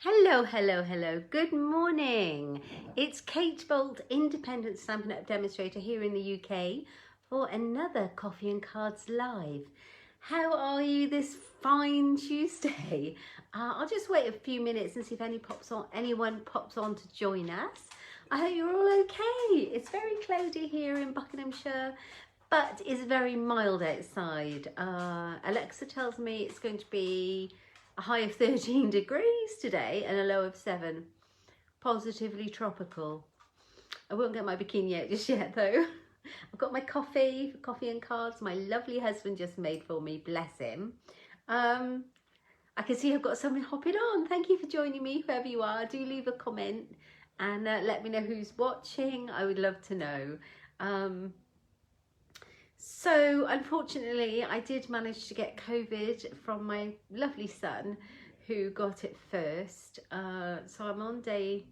Hello, hello, hello. Good morning. It's Kate Bolt, independent Stampin' Up demonstrator here in the UK for another Coffee and Cards Live. How are you this fine Tuesday? I'll just wait a few minutes and see if anyone pops on to join us. I hope you're all okay. It's very cloudy here in Buckinghamshire, but it's very mild outside. Alexa tells me it's going to be a high of 13 degrees today and a low of 7. Positively tropical. I won't get my bikini out just yet though. I've got my coffee and cards my lovely husband just made for me, bless him. I can see I've got someone hopping on. Thank you for joining me, whoever you are. Do leave a comment and let me know who's watching. I would love to know. So unfortunately, I did manage to get COVID from my lovely son who got it first. So I'm on day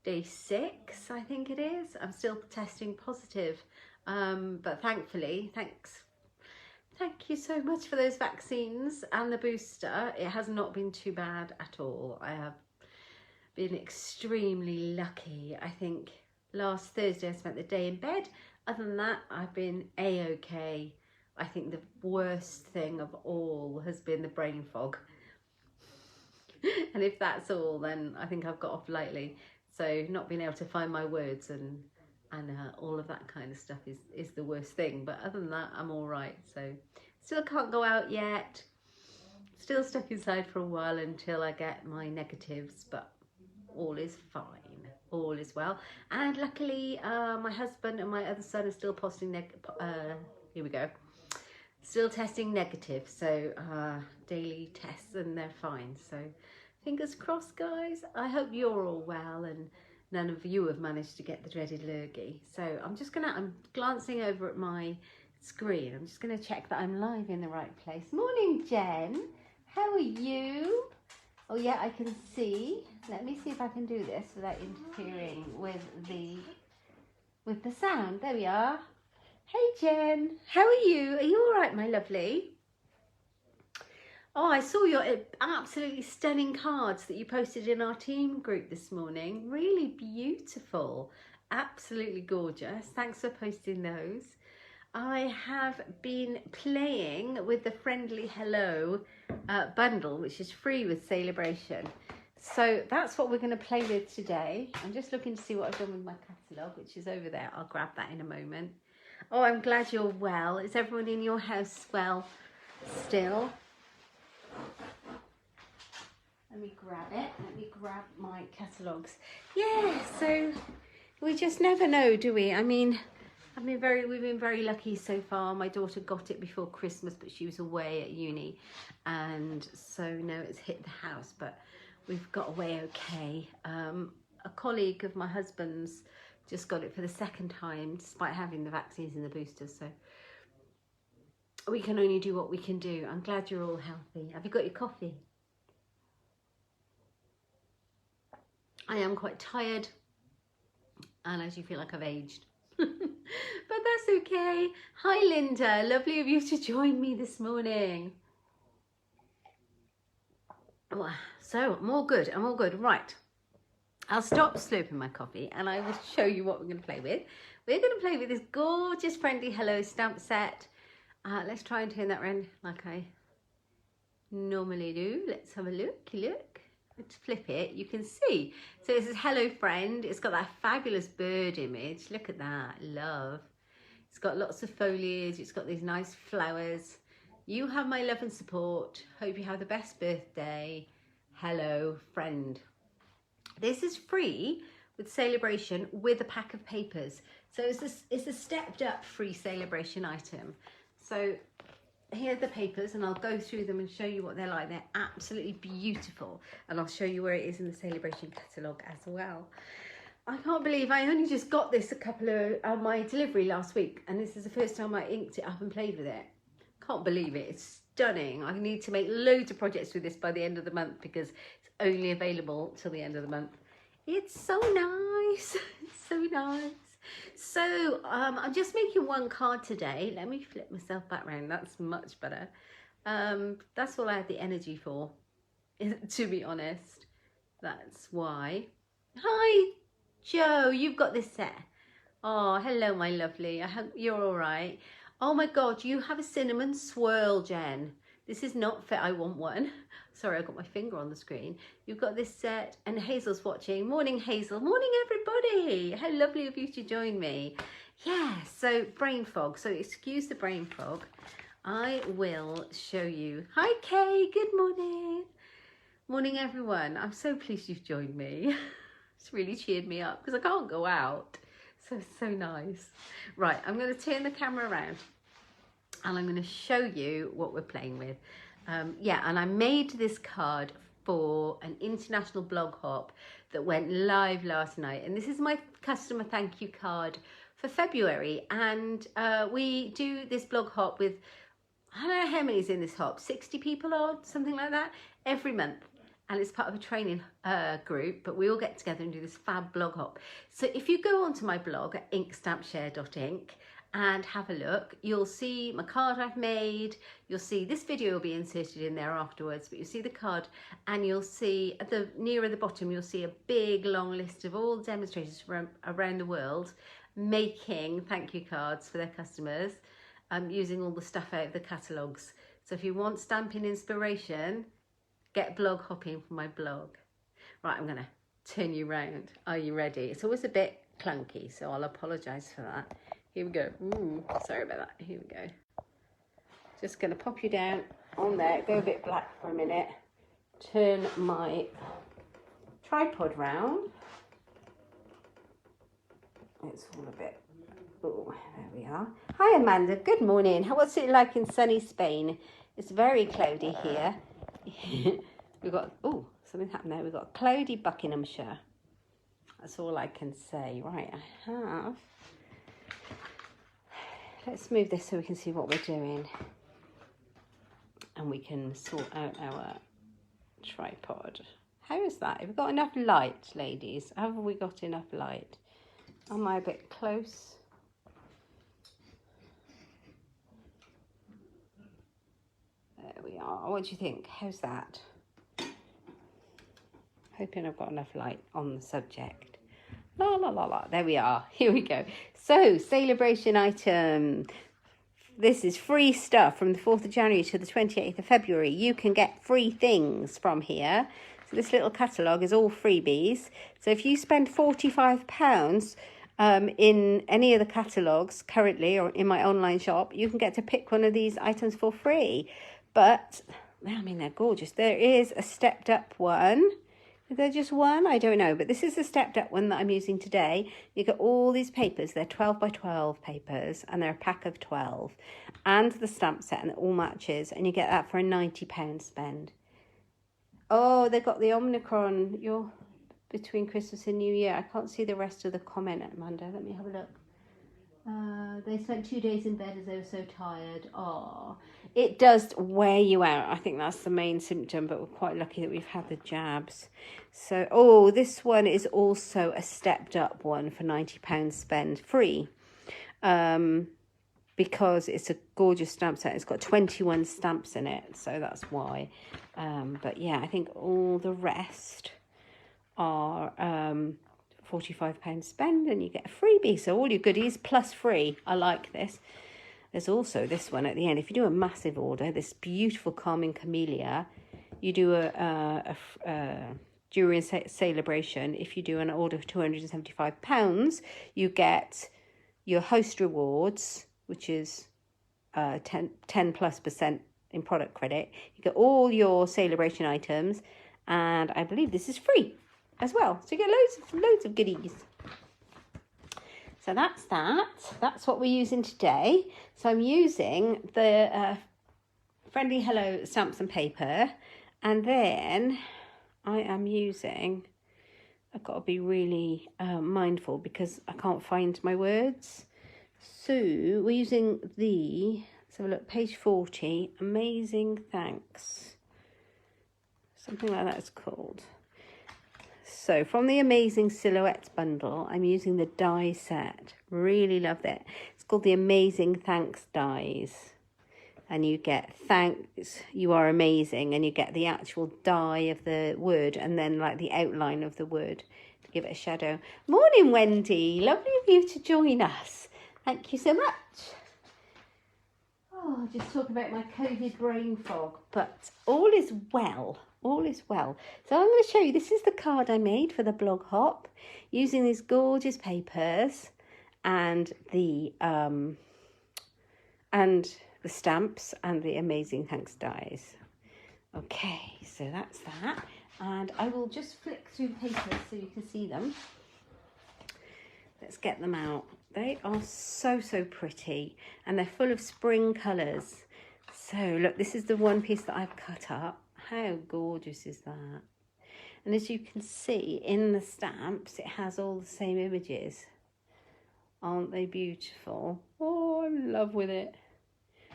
6, I think it is. I'm still testing positive. But thankfully, thank you so much for those vaccines and the booster. It has not been too bad at all. I have been extremely lucky. I think last Thursday I spent the day in bed. Other than that, I've been a-okay. I think the worst thing of all has been the brain fog. And if that's all, then I think I've got off lightly. So not being able to find my words and all of that kind of stuff is the worst thing. But other than that, I'm all right. So still can't go out yet. Still stuck inside for a while until I get my negatives, but all is fine. All is well, and luckily my husband and my other son are still still testing negative, so daily tests, and they're fine. So fingers crossed, guys. I hope you're all well and none of you have managed to get the dreaded lurgy. So I'm glancing over at my screen. I'm just gonna check that I'm live in the right place. Morning, Jen. How are you? Oh yeah, I can see. Let me see if I can do this without interfering with the sound. There we are. Hey Jen, how are you? Are you all right, my lovely? Oh, I saw your absolutely stunning cards that you posted in our team group this morning. Really beautiful. Absolutely gorgeous. Thanks for posting those. I have been playing with the Friendly Hello bundle, which is free with Celebration. So that's what we're going to play with today. I'm just looking to see what I've done with my catalogue, which is over there. I'll grab that in a moment. Oh, I'm glad you're well. Is everyone in your house well still? Let me grab it. Let me grab my catalogues. Yeah, so we just never know, do we? I mean, we've been very lucky so far. My daughter got it before Christmas, but she was away at uni, and so now it's hit the house, but we've got away okay. A colleague of my husband's just got it for the second time, despite having the vaccines and the boosters, so we can only do what we can do. I'm glad you're all healthy. Have you got your coffee? I am quite tired, and I actually feel like I've aged. But that's okay. Hi Linda, lovely of you to join me this morning. So I'm all good, right. I'll stop slurping my coffee and I will show you what we're going to play with. We're going to play with this gorgeous Friendly Hello stamp set. Let's try and turn that around like I normally do. Let's have a look. Let's flip it. You can see. So this is Hello Friend. It's got that fabulous bird image. Look at that. Love. It's got lots of foliage. It's got these nice flowers. You have my love and support. Hope you have the best birthday. Hello Friend. This is free with Celebration with a pack of papers. So it's a stepped up free Celebration item. So here are the papers, and I'll go through them and show you what they're like. They're absolutely beautiful, and I'll show you where it is in the Celebration catalogue as well. I can't believe I only just got this on my delivery last week, and this is the first time I inked it up and played with it. Can't believe it. It's stunning. I need to make loads of projects with this by the end of the month because it's only available till the end of the month. It's so nice. It's so nice. So I'm just making one card today. Let me flip myself back around. That's much better. That's all I had the energy for, to be honest. That's why. Hi, Joe, you've got this set. Oh, hello, my lovely. I hope you're all right. Oh my God, you have a cinnamon swirl, Jen. This is not fit. I want one. Sorry, I got my finger on the screen. You've got this set, and Hazel's watching. Morning, Hazel. Morning, everybody. How lovely of you to join me. Yeah, so brain fog. So excuse the brain fog. I will show you. Hi, Kay. Good morning. Morning, everyone. I'm so pleased you've joined me. It's really cheered me up because I can't go out. So nice. Right, I'm going to turn the camera around and I'm going to show you what we're playing with. Yeah, and I made this card for an international blog hop that went live last night. And this is my customer thank you card for February. And we do this blog hop with, I don't know how many's in this hop, 60 people or something like that, every month. And it's part of a training group, but we all get together and do this fab blog hop. So if you go onto my blog at inkstampshare.ink and have a look, you'll see my card I've made. You'll see this video will be inserted in there afterwards, but you'll see the card and you'll see at the nearer the bottom, you'll see a big long list of all demonstrators from around the world making thank you cards for their customers, using all the stuff out of the catalogues. So if you want stamping inspiration, get blog hopping from my blog. Right, I'm going to turn you round. Are you ready? It's always a bit clunky, so I'll apologise for that. Here we go. Ooh, sorry about that. Here we go. Just going to pop you down on there. Go a bit black for a minute. Turn my tripod round. It's all a bit... Oh, there we are. Hi, Amanda. Good morning. What's it like in sunny Spain? It's very cloudy here. We've got, oh, something happened there. We've got cloudy Buckinghamshire. That's all I can say. Right, I have. Let's move this so we can see what we're doing. And we can sort out our tripod. How is that? Have we got enough light, ladies? Have we got enough light? Am I a bit close? There we are. What do you think? How's that? Hoping I've got enough light on the subject. La la la la. There we are. Here we go. So, celebration item. This is free stuff from the 4th of January to the 28th of February. You can get free things from here. So this little catalogue is all freebies. So if you spend £45 in any of the catalogues currently or in my online shop, you can get to pick one of these items for free. But, I mean, they're gorgeous. There is a stepped up one. Is there just one? I don't know. But this is the stepped up one that I'm using today. You get all these papers. They're 12 by 12 papers. And they're a pack of 12. And the stamp set. And it all matches. And you get that for a £90 spend. Oh, they've got the Omicron. You're between Christmas and New Year. I can't see the rest of the comment, Amanda. Let me have a look. They spent 2 days in bed as they were so tired. Oh, it does wear you out. I think that's the main symptom, but we're quite lucky that we've had the jabs. So, oh, this one is also a stepped up one for £90 spend free. Because it's a gorgeous stamp set. It's got 21 stamps in it, so that's why. But yeah, I think all the rest are £45 spend and you get a freebie. So all your goodies plus free. I like this. There's also this one at the end. If you do a massive order, this beautiful Calming Camellia, you do during celebration, if you do an order of £275, you get your host rewards, which is 10+% in product credit. You get all your celebration items, and I believe this is free as well. So you get loads of goodies. So that's that. That's what we're using today. So I'm using the Friendly Hello stamps and paper, and then I am using, I've got to be really mindful because I can't find my words. So we're using let's have a look, page 40, Amazing Thanks. Something like that it's called. So from the Amazing Silhouettes bundle, I'm using the die set. Really love it. It's called the Amazing Thanks dies. and you get thanks, you are amazing, and you get the actual die of the word and then like the outline of the word to give it a shadow. Morning, Wendy. Lovely of you to join us. Thank you so much. Oh, just talking about my COVID brain fog, but all is well. All is well. So I'm going to show you, this is the card I made for the blog hop using these gorgeous papers and the stamps and the amazing thanks dies. Okay, so that's that. And I will just flick through the papers so you can see them. Let's get them out. They are so, so pretty, and they're full of spring colours. So look, this is the one piece that I've cut up. How gorgeous is that? And as you can see in the stamps, it has all the same images. Aren't they beautiful? Oh, I'm in love with it.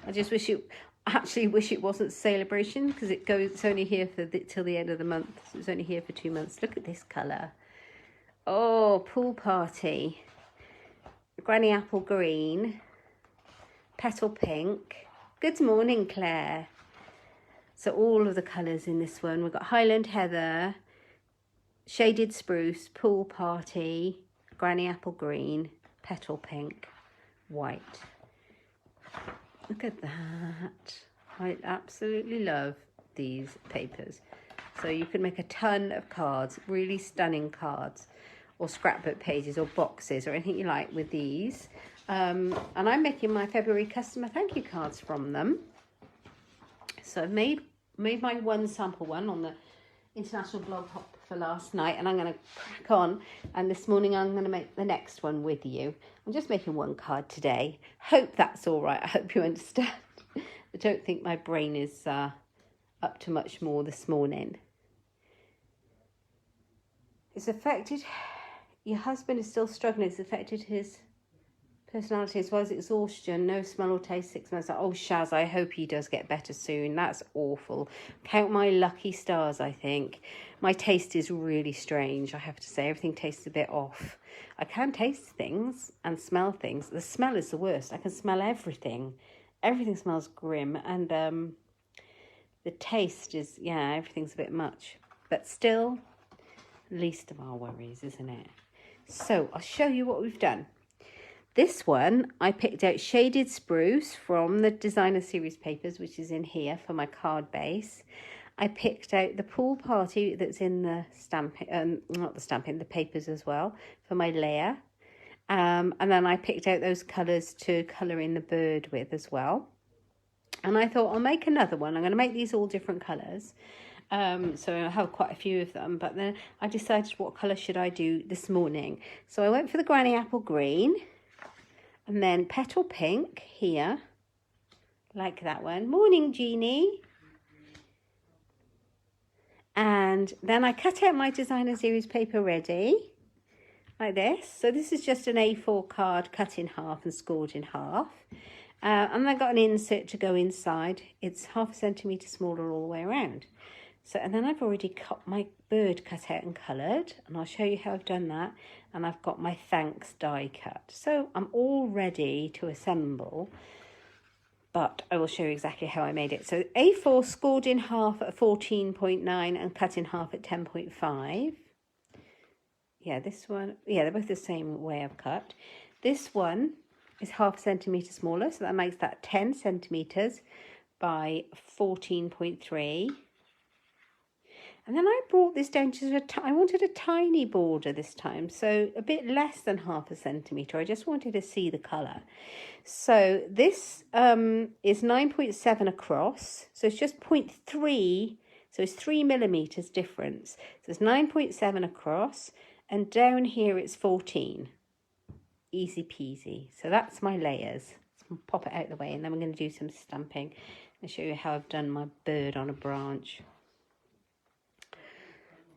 I just wish it wasn't Celebration, because it's only here for till the end of the month. So it's only here for 2 months. Look at this colour. Oh, Pool Party. Granny Apple Green, Petal Pink. Good morning, Claire. So all of the colours in this one. We've got Highland Heather, Shaded Spruce, Pool Party, Granny Apple Green, Petal Pink, White. Look at that. I absolutely love these papers. So you can make a ton of cards, really stunning cards, or scrapbook pages or boxes or anything you like with these. And I'm making my February customer thank you cards from them. So I've made my one sample one on the International Blog Hop for last night, and I'm going to crack on, and this morning I'm going to make the next one with you. I'm just making one card today. Hope that's all right. I hope you understand. I don't think my brain is up to much more this morning. It's affected, your husband is still struggling. It's affected his personality as well as exhaustion. No smell or taste 6 months. Oh, Shaz, I hope he does get better soon. That's awful. Count my lucky stars, I think. My taste is really strange, I have to say. Everything tastes a bit off. I can taste things and smell things. The smell is the worst. I can smell everything. Everything smells grim. And the taste is, yeah, everything's a bit much. But still, least of our worries, isn't it? So I'll show you what we've done. This one, I picked out Shaded Spruce from the Designer Series papers, which is in here for my card base. I picked out the Pool Party that's in the stamping, not the stamping, the papers as well, for my layer. And then I picked out those colours to colour in the bird with as well. And I thought I'll make another one. I'm going to make these all different colours. So I have quite a few of them, but then I decided what colour should I do this morning. So I went for the Granny Apple Green. And then Petal Pink here, like that one. Morning, Jeannie. And then I cut out my Designer Series paper ready, like this. So this is just an A4 card cut in half and scored in half. And I got an insert to go inside. It's 1/2 centimetre smaller all the way around. So, and then I've already got my bird cut out and coloured, and I'll show you how I've done that. And I've got my thanks die cut. So I'm all ready to assemble, but I will show you exactly how I made it. So A4 scored in half at 14.9 and cut in half at 10.5. Yeah, this one, yeah, they're both the same way I've cut. This one is 1/2 centimetre smaller, so that makes that 10 centimetres by 14.3. And then I brought this down to I wanted a tiny border this time, so a bit less than 1/2 centimetre. I just wanted to see the colour. So this is 9.7 across, so it's just 0.3, so it's 3 millimetres difference. So it's 9.7 across, and down here it's 14. Easy peasy. So that's my layers. So pop it out of the way, and then we're going to do some stamping and show you how I've done my bird on a branch.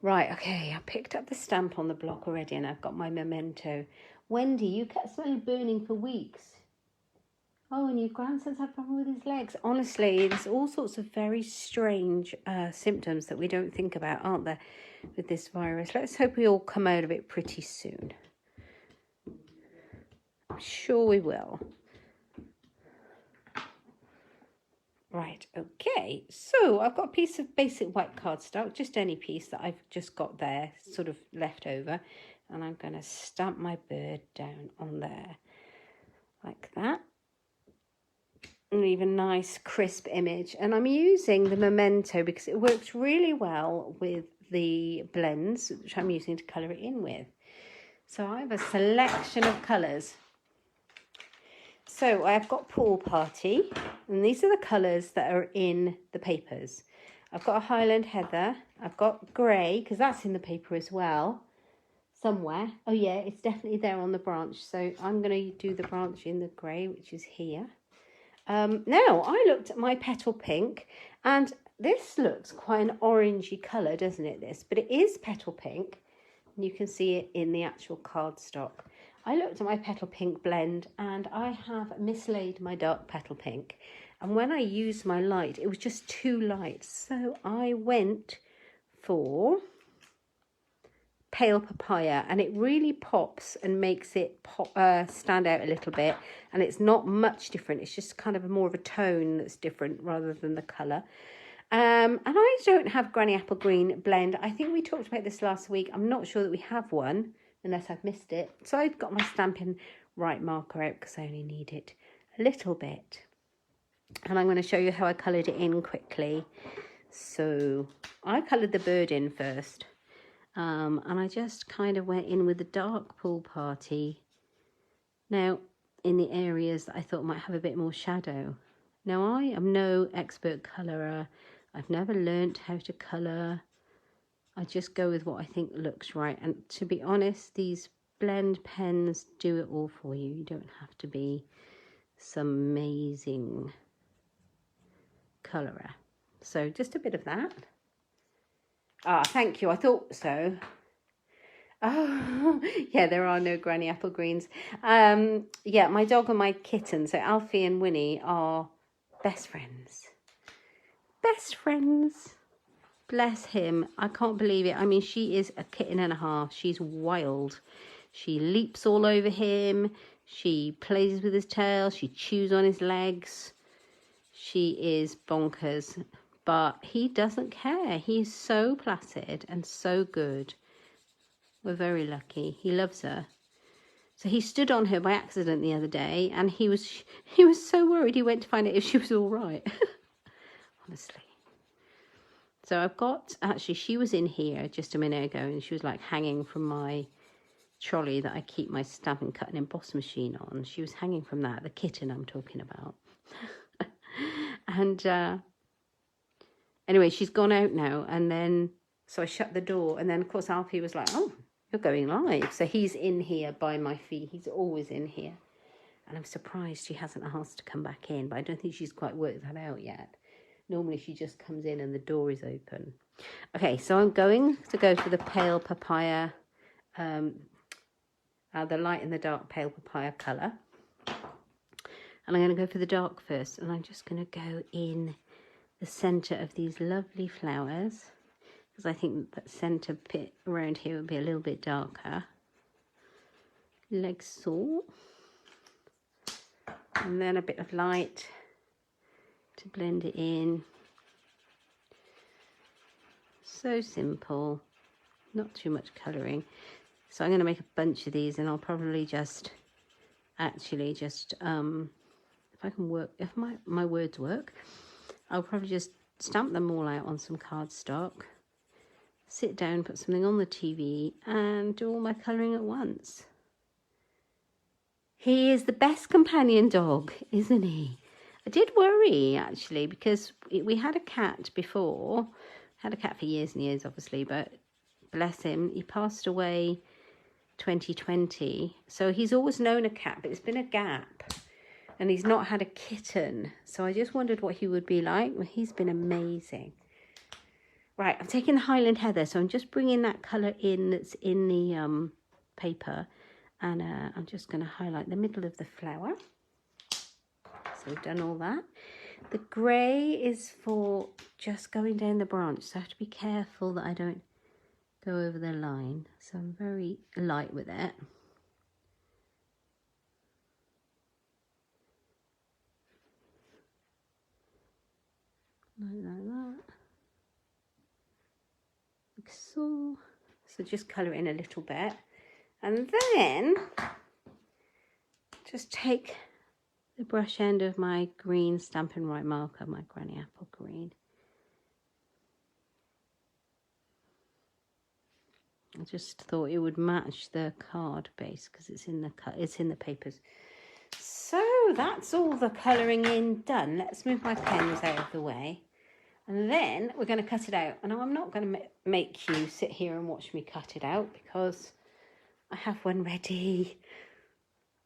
Right, okay, I picked up the stamp on the block already, and I've got my memento. Wendy, you kept smelling burning for weeks. Oh, and your grandson's had a problem with his legs. Honestly, there's all sorts of very strange symptoms that we don't think about, aren't there, with this virus. Let's hope we all come out of it pretty soon. I'm sure we will. Right, okay, so I've got a piece of basic white cardstock, just any piece that I've just got there, sort of left over, and I'm going to stamp my bird down on there, like that, and leave a nice crisp image. And I'm using the Memento because it works really well with the blends, which I'm using to colour it in with. So I have a selection of colours. So I've got Pool Party, and these are the colours that are in the papers. I've got a Highland Heather, I've got grey, because that's in the paper as well, somewhere. Oh yeah, it's definitely there on the branch. So I'm going to do the branch in the grey, which is here. Now, I looked at my Petal Pink, and this looks quite an orangey colour, doesn't it, this? But it is Petal Pink, and you can see it in the actual cardstock. I looked at my Petal Pink blend and I have mislaid my dark Petal Pink. And when I used my light, it was just too light. So I went for Pale Papaya, and it really pops and makes it stand out a little bit. And it's not much different. It's just kind of more of a tone that's different rather than the colour. And I don't have Granny Apple Green blend. I think we talked about this last week. I'm not sure that we have one, unless I've missed it. So I've got my Stampin' Right marker out because I only need it a little bit. And I'm going to show you how I coloured it in quickly. So I coloured the bird in first. And I just kind of went in with the dark Pool Party. Now, in the areas that I thought might have a bit more shadow. Now, I am no expert colourer. I've never learnt how to colour. I just go with what I think looks right. And to be honest, these blend pens do it all for you. You don't have to be some amazing colourer. So just a bit of that. Ah, thank you. I thought so. Oh, yeah, there are no Granny Apple Greens. Yeah, my dog and my kitten, so Alfie and Winnie, are best friends. Best friends. Bless him. I can't believe it. I mean, she is a kitten and a half. She's wild. She leaps all over him. She plays with his tail. She chews on his legs. She is bonkers. But he doesn't care. He's so placid and so good. We're very lucky. He loves her. So he stood on her by accident the other day, and he was so worried. He went to find out if she was all right. Honestly. So I've got, actually, she was in here just a minute ago, and she was like hanging from my trolley that I keep my stamp and cut and emboss machine on. She was hanging from that, the kitten I'm talking about. And anyway, she's gone out now, and then, so I shut the door, and then of course Alfie was like, oh, you're going live. So he's in here by my feet. He's always in here. And I'm surprised she hasn't asked to come back in, but I don't think she's quite worked that out yet. Normally she just comes in and the door is open. Okay, so I'm going to go for the Pale Papaya, the light and the dark Pale Papaya colour. And I'm going to go for the dark first. And I'm just going to go in the centre of these lovely flowers, because I think that centre bit around here would be a little bit darker. Like so. And then a bit of light to blend it in. So simple, not too much colouring. So I'm going to make a bunch of these, and I'll probably just actually just if I can work, if my words work, I'll probably just stamp them all out on some cardstock, sit down, put something on the TV, and do all my colouring at once. He is the best companion dog, isn't he? I did worry, actually, because we had a cat before. Had a cat for years and years, obviously, but bless him, he passed away 2020. So he's always known a cat, but it's been a gap. And he's not had a kitten. So I just wondered what he would be like. Well, he's been amazing. Right, I'm taking the Highland Heather. So I'm just bringing that colour in that's in the paper. And I'm just going to highlight the middle of the flower. So we've done all that. The grey is for just going down the branch. So I have to be careful that I don't go over the line. So I'm very light with it. like that, like so. So just colour in a little bit, and then just take the brush end of my green Stampin' Right marker, my Granny Apple green. I just thought it would match the card base because it's in the papers. So that's all the colouring in done. Let's move my pens out of the way, and then we're going to cut it out. And I'm not going to make you sit here and watch me cut it out because I have one ready,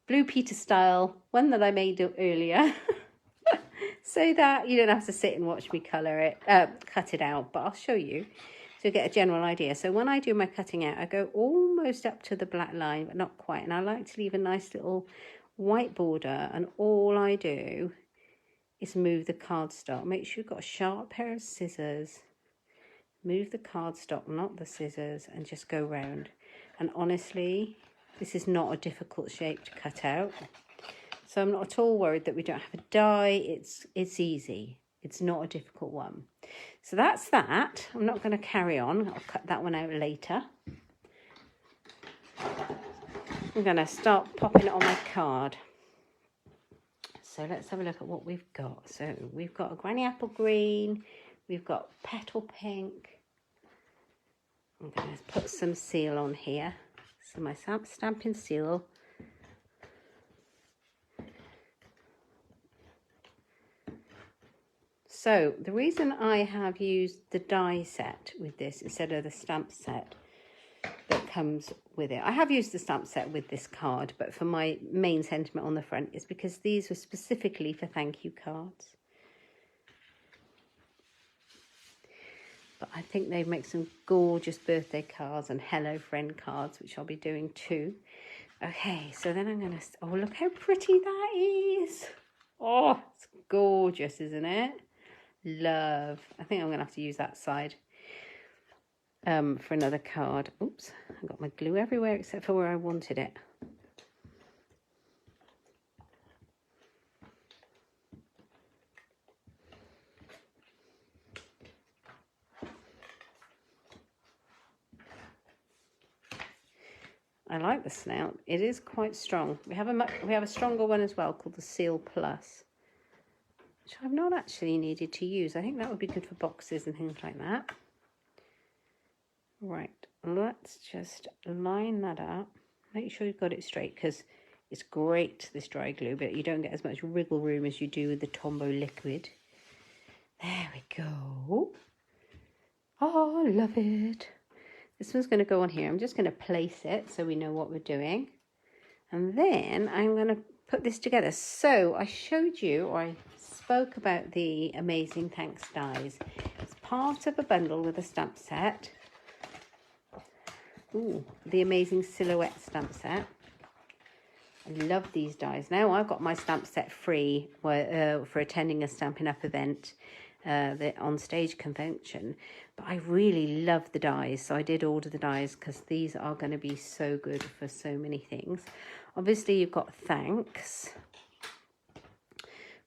Blue Peter style, one that I made earlier, so that you don't have to sit and watch me cut it out. But I'll show you, to get a general idea. So when I do my cutting out, I go almost up to the black line, but not quite. And I like to leave a nice little white border. And all I do is move the cardstock. Make sure you've got a sharp pair of scissors. Move the cardstock, not the scissors, and just go round. And honestly, this is not a difficult shape to cut out. So I'm not at all worried that we don't have a die. It's easy. It's not a difficult one. So that's that. I'm not going to carry on. I'll cut that one out later. I'm going to start popping it on my card. So let's have a look at what we've got. So we've got a Granny Apple green. We've got petal pink. I'm going to put some seal on here. So my Stampin' Seal. So the reason I have used the die set with this instead of the stamp set that comes with it. I have used the stamp set with this card, but for my main sentiment on the front is because these were specifically for thank you cards. But I think they make some gorgeous birthday cards and hello friend cards, which I'll be doing too. Okay, so then I'm going to... Oh, look how pretty that is. Oh, it's gorgeous, isn't it? Love. I think I'm going to have to use that side for another card. Oops, I got my glue everywhere except for where I wanted it. I like the snout. It is quite strong. We have a stronger one as well called the Seal Plus, which I've not actually needed to use. I think that would be good for boxes and things like that. Right, let's just line that up. Make sure you've got it straight because it's great, this dry glue, but you don't get as much wriggle room as you do with the Tombow liquid. There we go. Oh, I love it. This one's going to go on here. I'm just going to place it so we know what we're doing. And then I'm going to put this together. So I showed you, or I spoke about the Amazing Thanks dies. It's part of a bundle with a stamp set. Ooh, the Amazing Silhouette stamp set. I love these dies. Now I've got my stamp set free for attending a Stampin' Up event, the on-stage convention. But I really love the dies, so I did order the dies because these are going to be so good for so many things. Obviously, you've got thanks,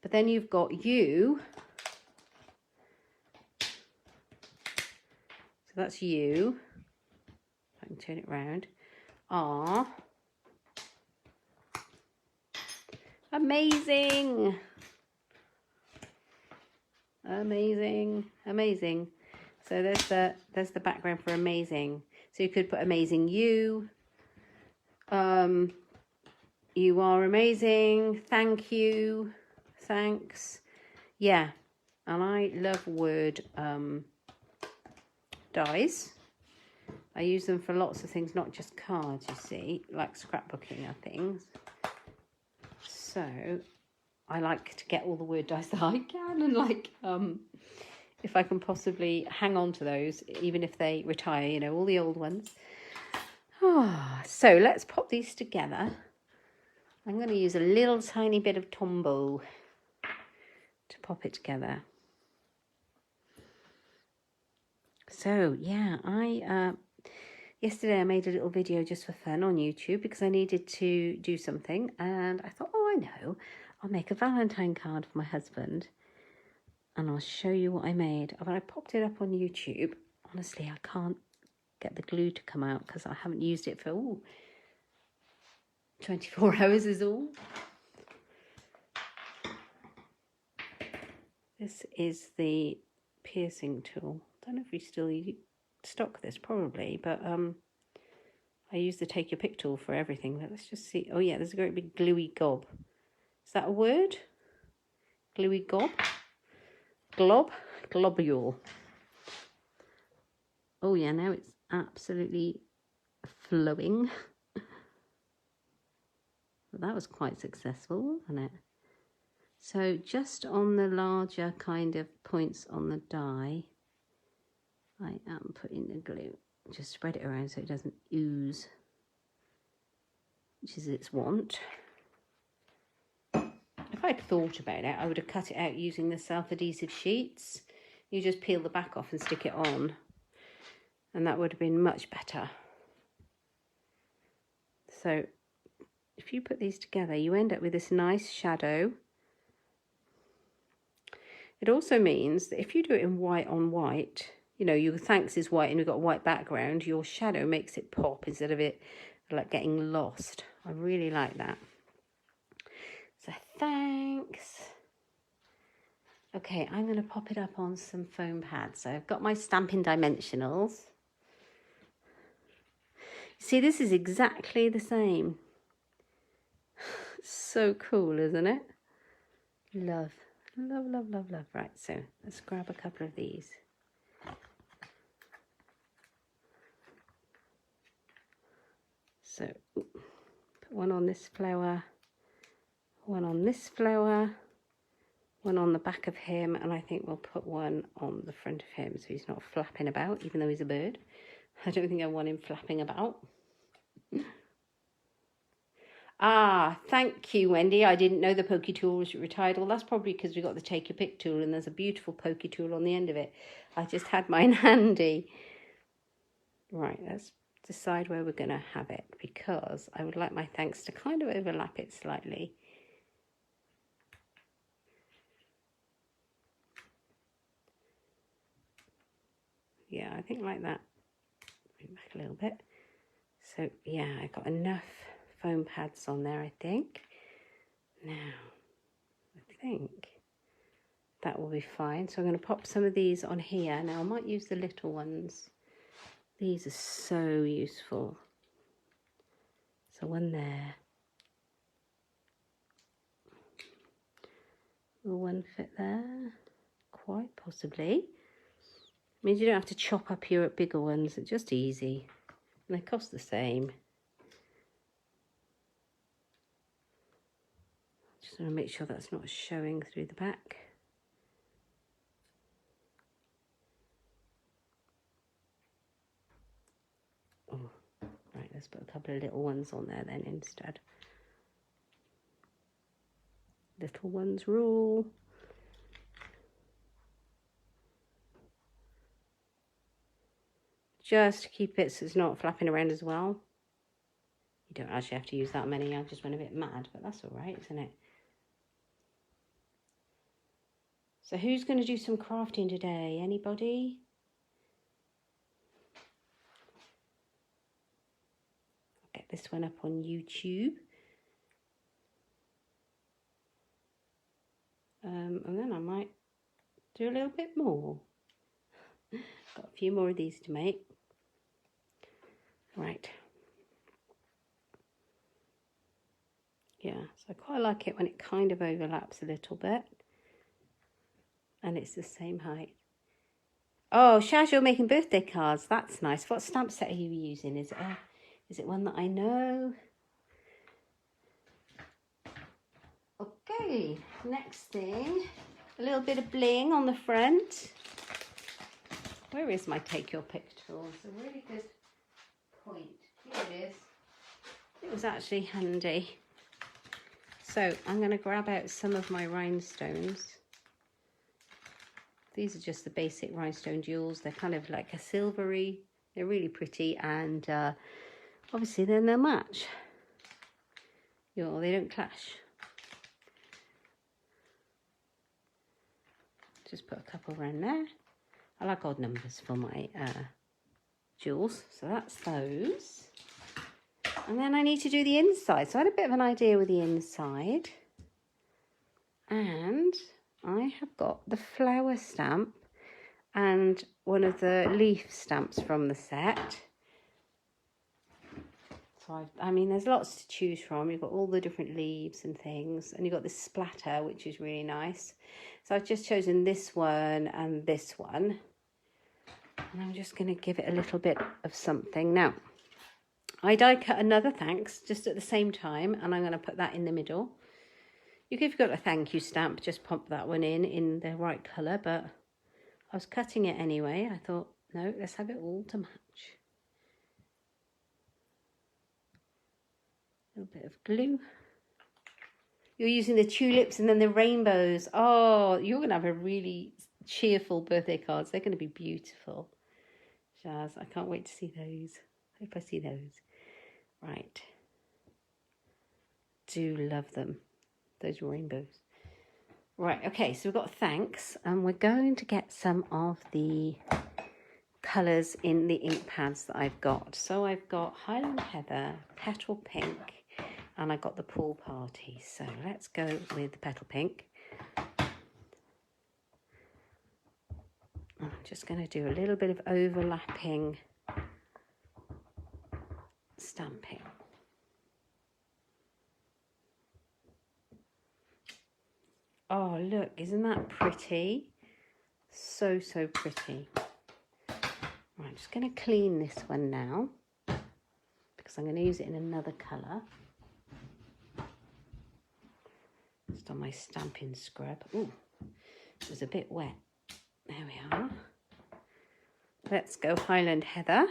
but then you've got you. So that's you. If I can turn it around. Ah, amazing. Amazing, amazing. So there's the background for amazing. So you could put amazing you. You are amazing. Thank you. Thanks. Yeah. And I love word dies. I use them for lots of things, not just cards, you see, like scrapbooking and things. So I like to get all the word dice that I can, and like if I can possibly hang on to those, even if they retire, you know, all the old ones. So let's pop these together. I'm going to use a little tiny bit of Tombow to pop it together. So yeah, yesterday I made a little video just for fun on YouTube because I needed to do something, and I thought, oh, I know, I'll make a Valentine card for my husband. and I'll show you what I made. When I popped it up on YouTube, honestly, I can't get the glue to come out because I haven't used it for 24 hours is all. This is the piercing tool. I don't know if we still stock this, probably, but I use the take your pick tool for everything. But let's just see. Oh yeah, there's a great big gluey gob. Is that a word? Gluey gob? Globule. Oh yeah, now it's absolutely flowing. That was quite successful, wasn't it? So just on the larger kind of points on the die, I am putting the glue. Just spread it around so it doesn't ooze, which is its want. If I'd thought about it, I would have cut it out using the self-adhesive sheets. You just peel the back off and stick it on, and that would have been much better. So if you put these together, you end up with this nice shadow. It also means that if you do it in white on white, you know, your thanks is white and you've got a white background, your shadow makes it pop instead of it like getting lost. I really like that. So thanks. Okay, I'm going to pop it up on some foam pads. So I've got my Stampin' Dimensionals. See, this is exactly the same. So cool, isn't it? Love. Love, love, love, love. Right, so let's grab a couple of these. So put one on this flower, one on this flower, one on the back of him, and I think we'll put one on the front of him so he's not flapping about, even though he's a bird. I don't think I want him flapping about. Ah, thank you, Wendy. I didn't know the pokey tool was retired. Well, that's probably because we got the take your pick tool and there's a beautiful pokey tool on the end of it. I just had mine handy. Right, let's decide where we're going to have it, because I would like my thanks to kind of overlap it slightly. Yeah, I think like that. Bring it back a little bit. So yeah, I got enough foam pads on there, I think. Now, I think that will be fine. So I'm going to pop some of these on here. Now I might use the little ones. These are so useful. So one there. Will one fit there? Quite possibly. Means you don't have to chop up your bigger ones. It's just easy. And they cost the same. Just want to make sure that's not showing through the back. Oh, right, let's put a couple of little ones on there then instead. Little ones rule. Just to keep it so it's not flapping around as well. You don't actually have to use that many. I just went a bit mad, but that's all right, isn't it? So who's going to do some crafting today? Anybody? I'll get this one up on YouTube. And then I might do a little bit more. Got a few more of these to make. Right. Yeah, so I quite like it when it kind of overlaps a little bit. And it's the same height. Oh, Shaz, you're making birthday cards. That's nice. What stamp set are you using? Is it one that I know? Okay, next thing. A little bit of bling on the front. Where is my take your pick tool? It's a really good point. Here it is. It was actually handy. So I'm going to grab out some of my rhinestones. These are just the basic rhinestone jewels. They're kind of like a silvery. They're really pretty, and obviously then they'll match. They don't clash. Just put a couple around there. I like odd numbers for my jewels, so that's those. And then I need to do the inside. So I had a bit of an idea with the inside. And I have got the flower stamp and one of the leaf stamps from the set. So I mean, there's lots to choose from. You've got all the different leaves and things, and you've got this splatter, which is really nice. So I've just chosen this one and this one. And I'm just going to give it a little bit of something. Now, I die cut another thanks just at the same time, and I'm going to put that in the middle. If you've got a thank you stamp, just pop that one in the right colour, but I was cutting it anyway. I thought, no, let's have it all to match. A little bit of glue. You're using the tulips and then the rainbows. Oh, you're going to have a really cheerful birthday cards. They're going to be beautiful. Jazz, I can't wait to see those. Hope I see those. Right. Do love them. Those rainbows. Right, okay, so we've got thanks, and we're going to get some of the colours in the ink pads that I've got. So I've got Highland Heather, Petal Pink, and I've got the Pool Party. So let's go with the Petal Pink. I'm just going to do a little bit of overlapping stamping. Oh, look, isn't that pretty? So, so pretty. Right, I'm just going to clean this one now because I'm going to use it in another colour. Just on my stamping scrub. Ooh, it was a bit wet. There we are. Let's go Highland Heather.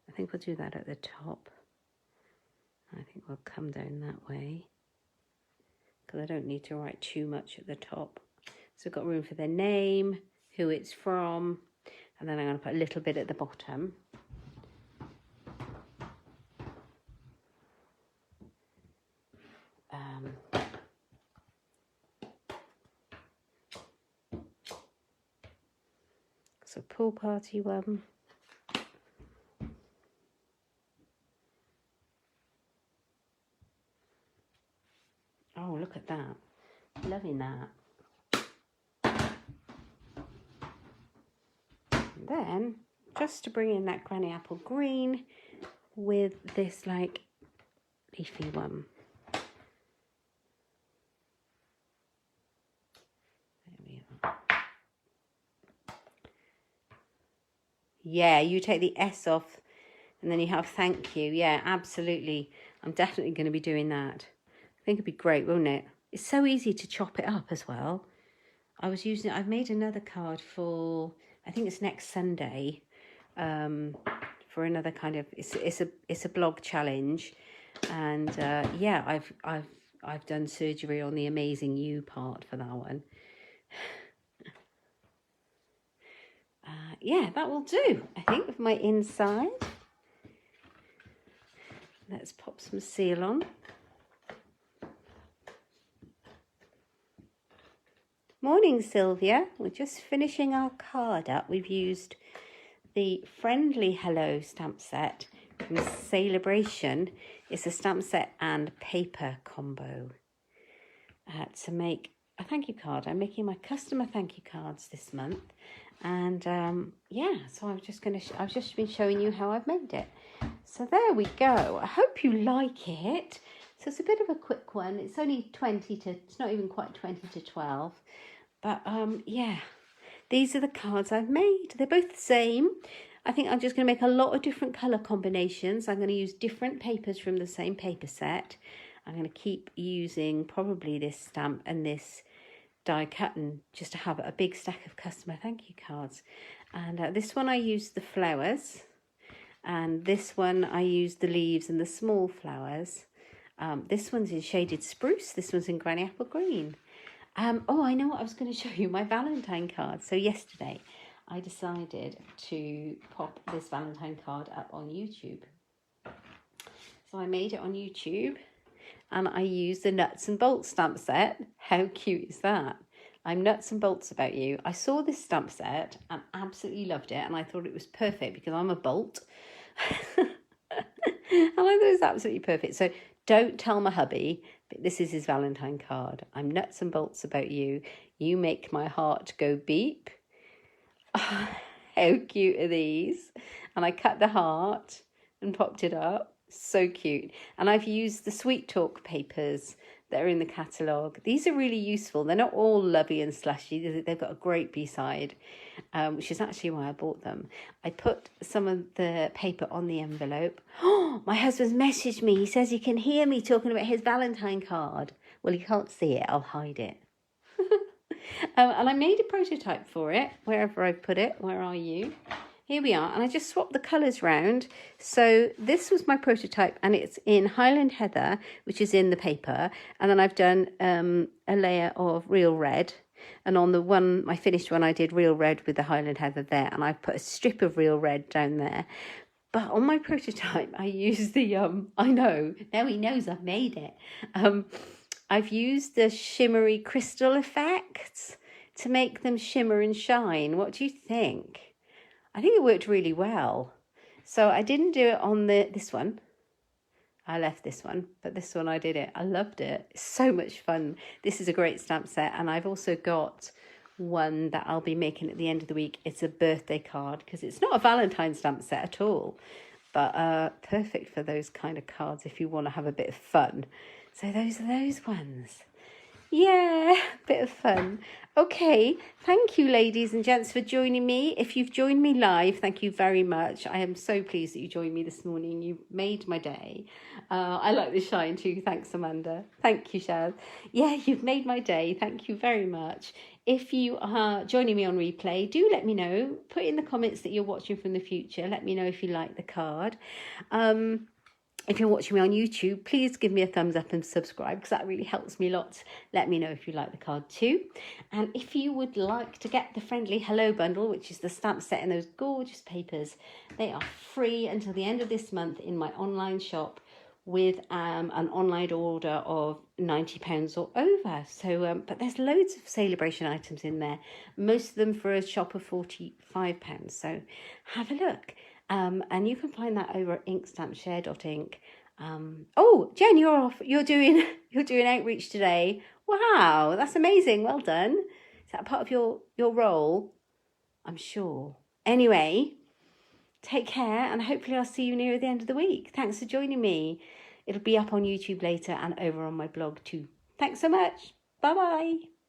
I think we'll do that at the top. I think we'll come down that way because I don't need to write too much at the top. So I've got room for their name, who it's from, and then I'm going to put a little bit at the bottom. So Pool Party one. Oh, look at that. Loving that. And then, just to bring in that Granny Apple Green with this, like, leafy one. There we are. Yeah, you take the S off and then you have thank you. Yeah, absolutely. I'm definitely going to be doing that. I think it'd be great, wouldn't it? It's so easy to chop it up as well. I've made another card for, I think it's next Sunday, for another kind of, it's a blog challenge, and yeah, I've done surgery on the Amazing You part for that one. Yeah, that will do, I think, with my inside. Let's pop some seal on. Morning, Sylvia. We're just finishing our card up. We've used the Friendly Hello stamp set from Celebration. It's a stamp set and paper combo to make a thank you card. I'm making my customer thank you cards this month, and yeah, so I've just been showing you how I've made it. So there we go. I hope you like it. So it's a bit of a quick one. It's only it's not even quite 20 to 12. But yeah, these are the cards I've made. They're both the same. I think I'm just going to make a lot of different colour combinations. I'm going to use different papers from the same paper set. I'm going to keep using probably this stamp and this die cut, and just to have a big stack of customer thank you cards. And this one I used the flowers, and this one I used the leaves and the small flowers. This one's in shaded spruce. This one's in Granny Apple Green. Oh, I know what I was going to show you, my Valentine card. So yesterday I decided to pop this Valentine card up on YouTube. So I made it on YouTube and I used the nuts and bolts stamp set. How cute is that? I'm nuts and bolts about you. I saw this stamp set and absolutely loved it, and I thought it was perfect because I'm a bolt. And I thought it was absolutely perfect. So don't tell my hubby, but this is his Valentine card. I'm nuts and bolts about you. You make my heart go beep. Oh, how cute are these? And I cut the heart and popped it up. So cute. And I've used the Sweet Talk papers that are in the catalogue. These are really useful. They're not all lovey and slushy. They've got a great B-side, which is actually why I bought them. I put some of the paper on the envelope. Oh, my husband's messaged me. He says he can hear me talking about his Valentine card. Well, he can't see it. I'll hide it. And I made a prototype for it, wherever I put it. Where are you? Here we are, and I just swapped the colours round. So this was my prototype, and it's in Highland Heather, which is in the paper, and then I've done a layer of real red, and on the one, my finished one, I did real red with the Highland Heather there, and I've put a strip of real red down there. But on my prototype, I used the, I know, now he knows I've made it. I've used the shimmery crystal effects to make them shimmer and shine. What do you think? I think it worked really well. So I didn't do it on this one. I left this one, but this one I did it. I loved it. It's so much fun. This is a great stamp set, and I've also got one that I'll be making at the end of the week. It's a birthday card because it's not a Valentine stamp set at all, but perfect for those kind of cards if you want to have a bit of fun. So those are those ones. Yeah, bit of fun. Okay, thank you, ladies and gents, for joining me. If you've joined me live, thank you very much. I am so pleased that you joined me this morning. You made my day. I like the shine too. Thanks, Amanda. Thank you, Shaz. Yeah, you've made my day. Thank you very much. If you are joining me on replay, do let me know. Put in the comments that you're watching from the future. Let me know if you like the card. If you're watching me on YouTube, please give me a thumbs up and subscribe because that really helps me a lot. Let me know if you like the card too. And if you would like to get the Friendly Hello Bundle, which is the stamp set in those gorgeous papers, they are free until the end of this month in my online shop with an online order of £90 or over. So, but there's loads of celebration items in there, most of them for a shop of £45. So have a look. And you can find that over at inkstampshare.ink. Oh, Jen, you're off. You're doing outreach today. Wow, that's amazing. Well done. Is that part of your role? I'm sure. Anyway, take care, and hopefully I'll see you near the end of the week. Thanks for joining me. It'll be up on YouTube later and over on my blog too. Thanks so much. Bye-bye.